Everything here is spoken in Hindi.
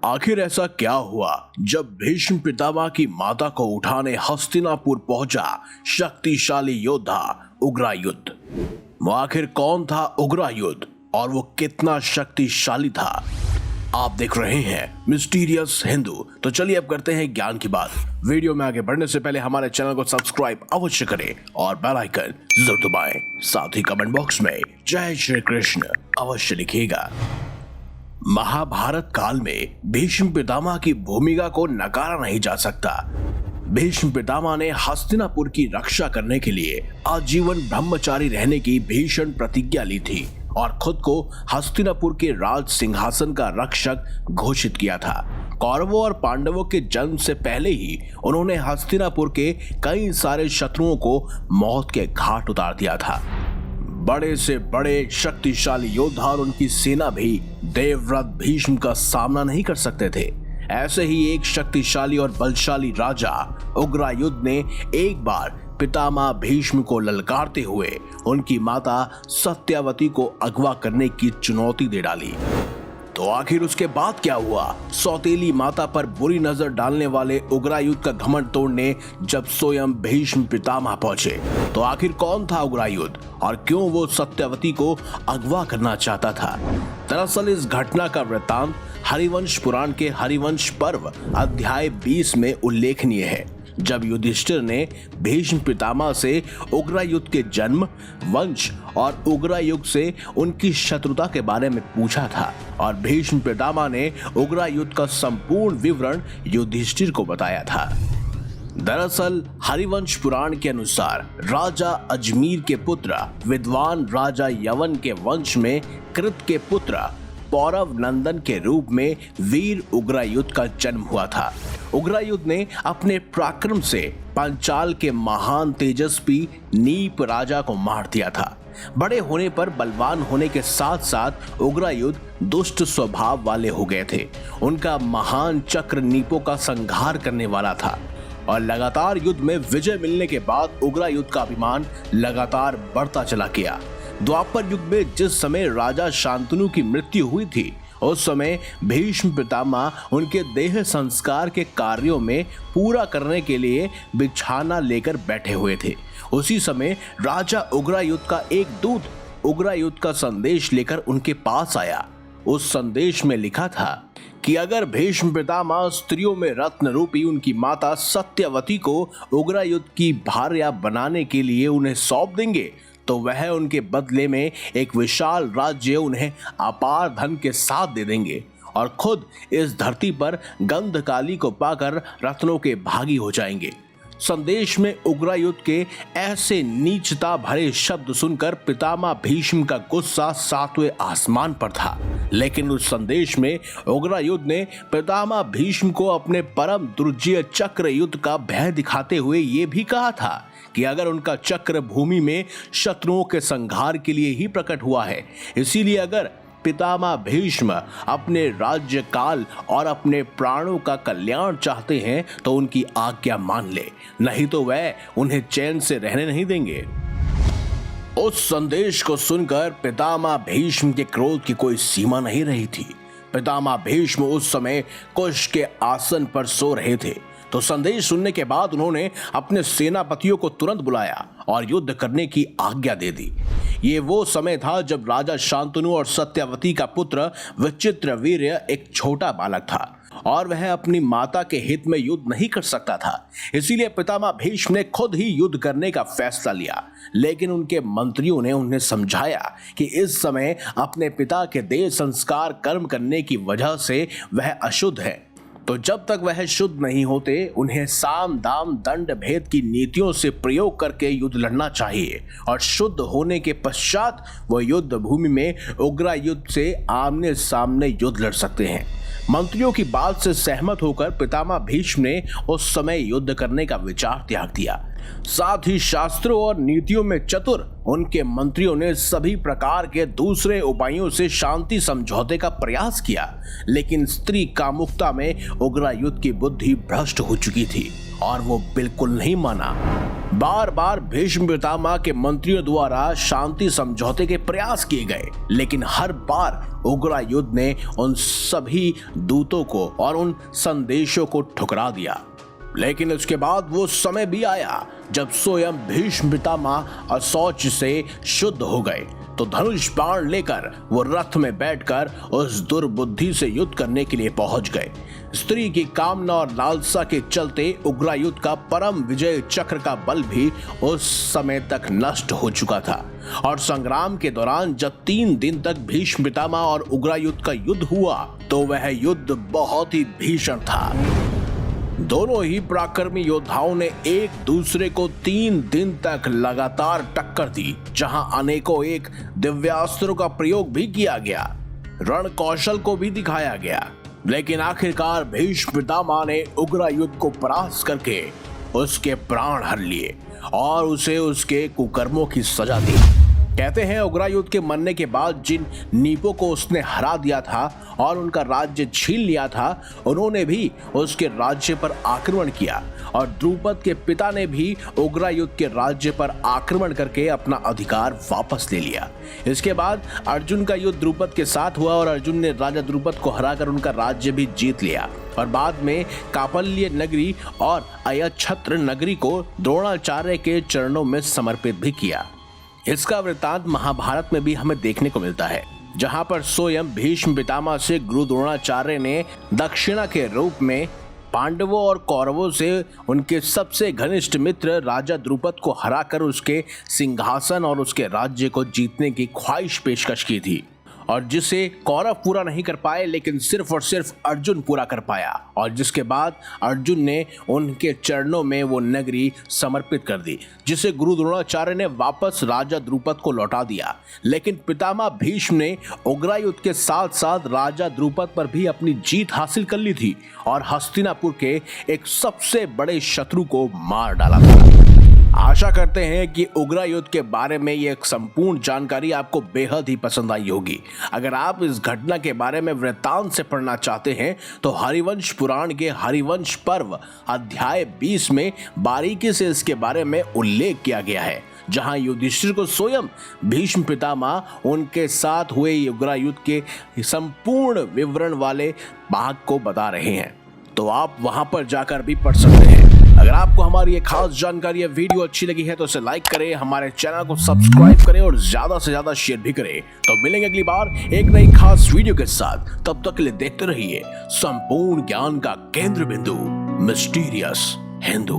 आखिर ऐसा क्या हुआ जब भीष्म पितामह की माता को उठाने हस्तिनापुर पहुंचा शक्तिशाली योद्धा उग्रायुध? वो आखिर कौन था उग्रायुध और वो कितना शक्तिशाली था? आप देख रहे हैं मिस्टीरियस हिंदू। तो चलिए अब करते हैं ज्ञान की बात। वीडियो में आगे बढ़ने से पहले हमारे चैनल को सब्सक्राइब अवश्य करें और बेल आइकन जरूर दबाएं। साथ ही कमेंट बॉक्स में जय श्री कृष्ण अवश्य लिखिएगा। महाभारत काल में भीष्म पितामह की भूमिका को नकारा नहीं जा सकता। भीष्म पितामह ने हस्तिनापुर की रक्षा करने के लिए आजीवन ब्रह्मचारी रहने की भीषण प्रतिज्ञा ली थी और खुद को हस्तिनापुर के राज सिंहासन का रक्षक घोषित किया था। कौरवों और पांडवों के जन्म से पहले ही उन्होंने हस्तिनापुर के कई सारे शत्रुओं को मौत के घाट उतार दिया था। बड़े से बड़े शक्तिशाली योद्धा और उनकी सेना भी देवव्रत भीष्म का सामना नहीं कर सकते थे। ऐसे ही एक शक्तिशाली और बलशाली राजा उग्रायुध ने एक बार पितामह भीष्म को ललकारते हुए उनकी माता सत्यवती को अगवा करने की चुनौती दे डाली। तो आखिर उसके बाद क्या हुआ? सौतेली माता पर बुरी नजर डालने वाले उग्रायुध का घमंड तोड़ने जब स्वयं भीष्म पितामह पहुंचे, तो आखिर कौन था उग्रायुध और क्यों वो सत्यवती को अगवा करना चाहता था? दरअसल इस घटना का वृत्तांत हरिवंश पुराण के हरिवंश पर्व अध्याय 20 में उल्लेखनीय है, जब युधिष्ठिर ने भीष्म पितामह से उग्रायुध के जन्म, वंश और उग्रयुग से उनकी शत्रुता के बारे में पूछा था और भीष्म पितामह ने उग्रायुध का संपूर्ण विवरण युधिष्ठिर को बताया था। दरअसल हरिवंश पुराण के अनुसार राजा अजमीर के पुत्र विद्वान राजा यवन के वंश में कृत के पुत्र पौरव नंदन के रूप में वीर उग्रायुध का जन्म हुआ था। उग्रायुध ने अपने पराक्रम से पांचाल के महान तेजस्वी नीप राजा को मार दिया था। बड़े होने पर बलवान होने के साथ साथ उग्रायुध दुष्ट स्वभाव वाले हो गए थे। उनका महान चक्र नीपों का संहार करने वाला था और लगातार युद्ध में विजय मिलने के बाद उग्रायुध का अभिमान लगातार बढ़ता चला गया। द्वापर युग में जिस समय राजा शांतनु की मृत्यु हुई थी, उस समय भीष्म पितामह उनके देह संस्कार के कार्यों में पूरा करने के लिए बिछाना लेकर बैठे हुए थे। उसी समय राजा उग्रायुध का एक दूत उग्रायुध का संदेश लेकर उनके पास आया। उस संदेश में लिखा था कि अगर भीष्म पितामह स्त्रियों में रत्न रूपी उनकी माता सत्यवती को उग्रायुध की भार्या बनाने के लिए उन्हें सौंप देंगे, तो वह उनके बदले में एक विशाल राज्य उन्हें अपार धन के साथ दे देंगे और खुद इस धरती पर गंधकाली को पाकर रत्नों के भागी हो जाएंगे। संदेश में उग्रायुध के ऐसे नीचता भरे शब्द सुनकर पितामह भीष्म का गुस्सा सातवें आसमान पर था। लेकिन उस संदेश में उग्रायुध ने पितामह भीष्म को अपने परम दुर्जय चक्र युद्ध का भय दिखाते हुए ये भी कहा था कि अगर उनका चक्र भूमि में शत्रुओं के संहार के लिए ही प्रकट हुआ है, इसीलिए अगर पितामह भीष्म अपने राज्य काल और अपने प्राणों का कल्याण चाहते हैं तो उनकी आज्ञा मान ले, नहीं तो वह उन्हें चैन से रहने नहीं देंगे। उस संदेश को सुनकर पितामह भीष्म के क्रोध की कोई सीमा नहीं रही थी। पितामह भीष्म उस समय कुश के आसन पर सो रहे थे, तो संदेश सुनने के बाद उन्होंने अपने सेनापतियों को तुरंत बुलाया और युद्ध करने की आज्ञा दे दी। ये वो समय था जब राजा शांतनु और सत्यवती का पुत्र विचित्रवीर्य एक छोटा बालक था और वह अपनी माता के हित में युद्ध नहीं कर सकता था। इसीलिए पितामह भीष्म ने खुद ही युद्ध करने का फैसला लिया, लेकिन उनके मंत्रियों ने उन्हें समझाया कि इस समय अपने पिता के देह संस्कार कर्म करने की वजह से वह अशुद्ध है, तो जब तक वह शुद्ध नहीं होते उन्हें साम दाम दंड भेद की नीतियों से प्रयोग करके युद्ध लड़ना चाहिए और शुद्ध होने के पश्चात वह युद्ध भूमि में उग्रायुध से आमने सामने युद्ध लड़ सकते हैं। मंत्रियों की बात से सहमत होकर पितामह भीष्म ने उस समय युद्ध करने का विचार त्याग दिया। साथ ही शास्त्रों और नीतियों में चतुर उनके मंत्रियों ने सभी प्रकार के दूसरे उपायों से शांति समझौते का प्रयास किया, लेकिन स्त्री कामुकता में उग्रायुध की बुद्धि भ्रष्ट हो चुकी थी और वो बिल्कुल नहीं माना। बार बार भीष्म पितामह के मंत्रियों द्वारा शांति समझौते के प्रयास किए गए, लेकिन हर बार उग्रायुध ने उन सभी दूतों को और उन संदेशों को ठुकरा दिया। लेकिन उसके बाद वो समय भी आया जब स्वयं भीष्म पितामह अशौच से शुद्ध हो गए, तो धनुष बाण लेकर वो रथ में बैठकर उस दुर्बुद्धि से युद्ध करने के लिए पहुंच गए। स्त्री की कामना और लालसा के चलते उग्रायुध का परम विजय चक्र का बल भी उस समय तक नष्ट हो चुका था, और संग्राम के दौरान जब 3 दिन तक भीष्म पितामह और उग्रायुध का युद्ध हुआ तो वह युद्ध बहुत ही भीषण था। दोनों ही पराक्रमी योद्धाओं ने एक दूसरे को 3 दिन तक लगातार टक्कर दी, जहां अनेकों एक दिव्यास्त्रों का प्रयोग भी किया गया, रण कौशल को भी दिखाया गया, लेकिन आखिरकार भीष्म पितामह ने उग्रायुध को परास्त करके उसके प्राण हर लिए और उसे उसके कुकर्मों की सजा दी। कहते हैं उग्रायुध के मरने के बाद जिन नीपों को उसने हरा दिया था और उनका राज्य छीन लिया था, उन्होंने भी उसके राज्य पर आक्रमण किया, और द्रुपद के पिता ने भी उग्रायुध के राज्य पर आक्रमण करके अपना अधिकार वापस ले लिया। इसके बाद अर्जुन का युद्ध द्रुपद के साथ हुआ और अर्जुन ने राजा द्रुपद को हराकर उनका राज्य भी जीत लिया, और बाद में कापल्य नगरी और अयच्छत्र नगरी को द्रोणाचार्य के चरणों में समर्पित भी किया। इसका वृत्तांत महाभारत में भी हमें देखने को मिलता है, जहां पर स्वयं भीष्म पितामह से गुरु द्रोणाचार्य ने दक्षिणा के रूप में पांडवों और कौरवों से उनके सबसे घनिष्ठ मित्र राजा द्रुपद को हराकर उसके सिंहासन और उसके राज्य को जीतने की ख्वाहिश पेशकश की थी, और जिसे कौरव पूरा नहीं कर पाए लेकिन सिर्फ और सिर्फ अर्जुन पूरा कर पाया, और जिसके बाद अर्जुन ने उनके चरणों में वो नगरी समर्पित कर दी, जिसे गुरु द्रोणाचार्य ने वापस राजा द्रुपद को लौटा दिया। लेकिन पितामह भीष्म ने उग्रायुध के साथ साथ राजा द्रुपद पर भी अपनी जीत हासिल कर ली थी और हस्तिनापुर के एक सबसे बड़े शत्रु को मार डाला था। आशा करते हैं कि उग्रायुध के बारे में ये एक संपूर्ण जानकारी आपको बेहद ही पसंद आई होगी। अगर आप इस घटना के बारे में वृत्तांत से पढ़ना चाहते हैं तो हरिवंश पुराण के हरिवंश पर्व अध्याय 20 में बारीकी से इसके बारे में उल्लेख किया गया है, जहां युधिष्ठिर को स्वयं भीष्म पितामह उनके साथ हुए उग्रायुध के संपूर्ण विवरण वाले भाग को बता रहे हैं, तो आप वहां पर जाकर भी पढ़ सकते हैं। अगर आपको हमारी ये खास जानकारी या वीडियो अच्छी लगी है तो इसे लाइक करें, हमारे चैनल को सब्सक्राइब करें और ज्यादा से ज्यादा शेयर भी करें। तो मिलेंगे अगली बार एक नई खास वीडियो के साथ, तब तक के लिए देखते रहिए संपूर्ण ज्ञान का केंद्र बिंदु मिस्टीरियस हिंदू।